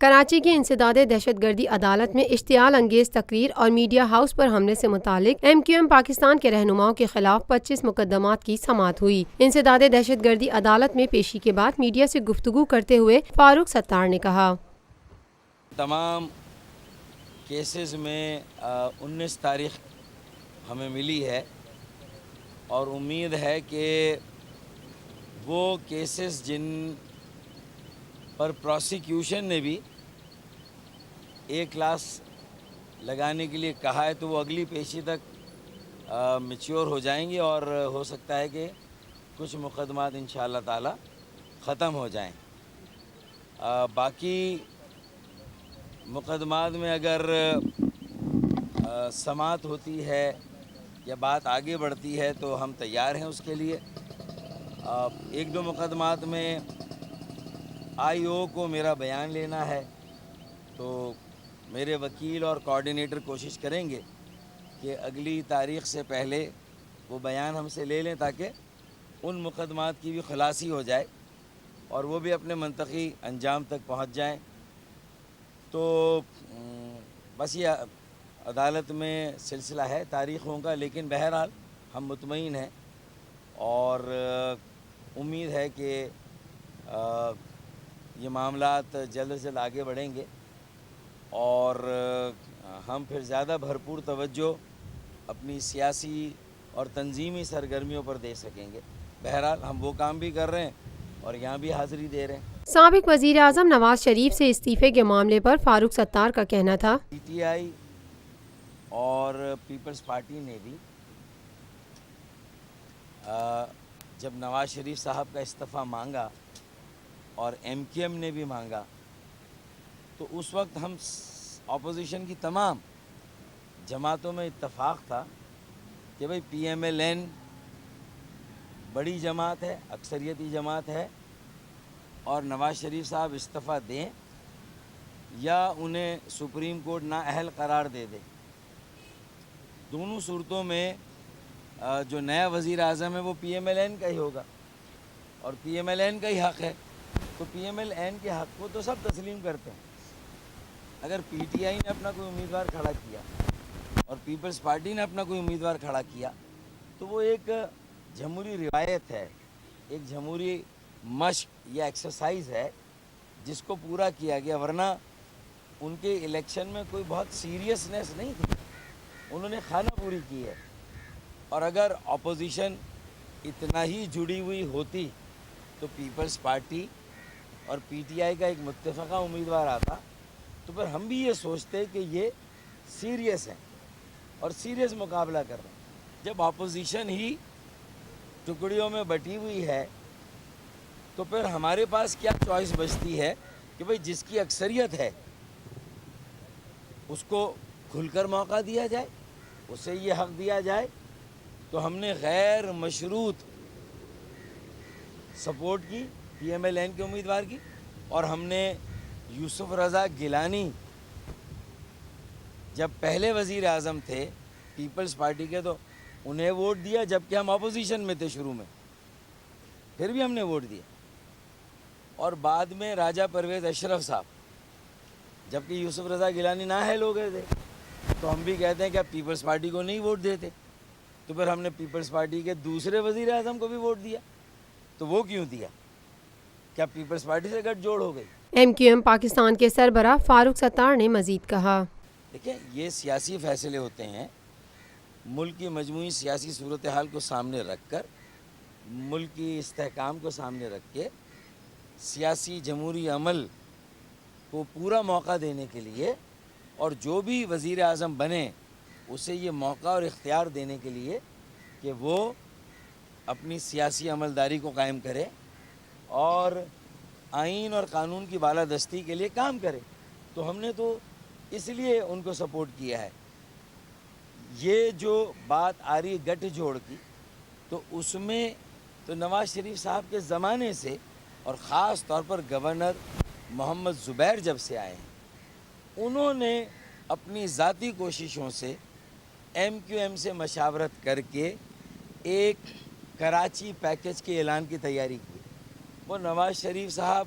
کراچی کی انسداد دہشت گردی عدالت میں اشتعال انگیز تقریر اور میڈیا ہاؤس پر حملے سے متعلق MQM پاکستان کے رہنماؤں کے خلاف 25 مقدمات کی سماعت ہوئی۔ انسداد دہشت گردی عدالت میں پیشی کے بعد میڈیا سے گفتگو کرتے ہوئے فاروق ستار نے کہا، تمام کیسز میں 19 تاریخ ہمیں ملی ہے اور امید ہے کہ وہ کیسز جن پر پروسیکیوشن نے بھی ایک کلاس لگانے کے لیے کہا ہے تو وہ اگلی پیشی تک میچور ہو جائیں گے اور ہو سکتا ہے کہ کچھ مقدمات انشاءاللہ تعالی ختم ہو جائیں۔ باقی مقدمات میں اگر سماعت ہوتی ہے یا بات آگے بڑھتی ہے تو ہم تیار ہیں اس کے لیے۔ ایک دو مقدمات میں IO کو میرا بیان لینا ہے تو میرے وکیل اور کوارڈینیٹر کوشش کریں گے کہ اگلی تاریخ سے پہلے وہ بیان ہم سے لے لیں تاکہ ان مقدمات کی بھی خلاصی ہو جائے اور وہ بھی اپنے منطقی انجام تک پہنچ جائیں۔ تو بس یہ عدالت میں سلسلہ ہے تاریخوں کا، لیکن بہرحال ہم مطمئن ہیں اور امید ہے کہ یہ معاملات جلد از جلد آگے بڑھیں گے اور ہم پھر زیادہ بھرپور توجہ اپنی سیاسی اور تنظیمی سرگرمیوں پر دے سکیں گے۔ بہرحال ہم وہ کام بھی کر رہے ہیں اور یہاں بھی حاضری دے رہے ہیں۔ سابق وزیر اعظم نواز شریف سے استعفے کے معاملے پر فاروق ستار کا کہنا تھا، PTI اور پیپلز پارٹی نے بھی جب نواز شریف صاحب کا استعفیٰ مانگا اور MQM نے بھی مانگا تو اس وقت ہم اپوزیشن کی تمام جماعتوں میں اتفاق تھا کہ بھئی PMLN بڑی جماعت ہے، اکثریتی جماعت ہے اور نواز شریف صاحب استعفیٰ دیں یا انہیں سپریم کورٹ نااہل قرار دے دے۔ دونوں صورتوں میں جو نیا وزیر اعظم ہے وہ PMLN کا ہی ہوگا اور PMLN کا ہی حق ہے، تو PMLN کے حق کو تو سب تسلیم کرتے ہیں۔ اگر PTI نے اپنا کوئی امیدوار کھڑا کیا اور پیپلز پارٹی نے اپنا کوئی امیدوار کھڑا کیا تو وہ ایک جمہوری روایت ہے، ایک جمہوری مشق یا ایکسرسائز ہے جس کو پورا کیا گیا، ورنہ ان کے الیکشن میں کوئی بہت سیریسنس نہیں تھی، انہوں نے خانہ پوری کی ہے۔ اور اگر اپوزیشن اتنا ہی جڑی ہوئی ہوتی تو پیپلز پارٹی اور PTI کا ایک متفقہ امیدوار آتا تو پھر ہم بھی یہ سوچتے کہ یہ سیریس ہیں اور سیریس مقابلہ کر رہے ہیں۔ جب اپوزیشن ہی ٹکڑیوں میں بٹی ہوئی ہے تو پھر ہمارے پاس کیا چوائس بچتی ہے کہ بھئی جس کی اکثریت ہے اس کو کھل کر موقع دیا جائے، اسے یہ حق دیا جائے۔ تو ہم نے غیر مشروط سپورٹ کی PMLN کے امیدوار کی اور ہم نے یوسف رضا گیلانی جب پہلے وزیر اعظم تھے پیپلز پارٹی کے تو انہیں ووٹ دیا جبکہ ہم اپوزیشن میں تھے شروع میں، پھر بھی ہم نے ووٹ دیا۔ اور بعد میں راجہ پرویز اشرف صاحب جبکہ یوسف رضا گیلانی نااہل ہو گئے تھے تو ہم بھی کہتے ہیں کہ آپ پیپلز پارٹی کو نہیں ووٹ دیتے، تو پھر ہم نے پیپلز پارٹی کے دوسرے وزیر اعظم کو بھی ووٹ دیا۔ تو وہ کیوں دیا؟ کیا پیپلز پارٹی سے گٹھ جوڑ ہو گئی؟ MQM پاکستان کے سربراہ فاروق ستار نے مزید کہا، دیکھیں یہ سیاسی فیصلے ہوتے ہیں، ملک کی مجموعی سیاسی صورتحال کو سامنے رکھ کر، ملک کی استحکام کو سامنے رکھ کے، سیاسی جمہوری عمل کو پورا موقع دینے کے لیے اور جو بھی وزیر اعظم بنے اسے یہ موقع اور اختیار دینے کے لیے کہ وہ اپنی سیاسی عملداری کو قائم کرے اور آئین اور قانون کی بالادستی کے لیے کام کرے۔ تو ہم نے تو اس لیے ان کو سپورٹ کیا ہے۔ یہ جو بات آ رہی ہے گٹھ جوڑ کی تو اس میں تو نواز شریف صاحب کے زمانے سے اور خاص طور پر گورنر محمد زبیر جب سے آئے ہیں انہوں نے اپنی ذاتی کوششوں سے MQM سے مشاورت کر کے ایک کراچی پیکج کے اعلان کی تیاری کی۔ وہ نواز شریف صاحب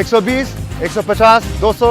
120, 150, 200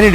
NED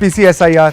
PCSIR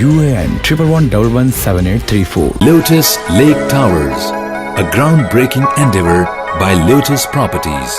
UAN 11117834। Lotus Lake Towers, a groundbreaking endeavor by Lotus Properties.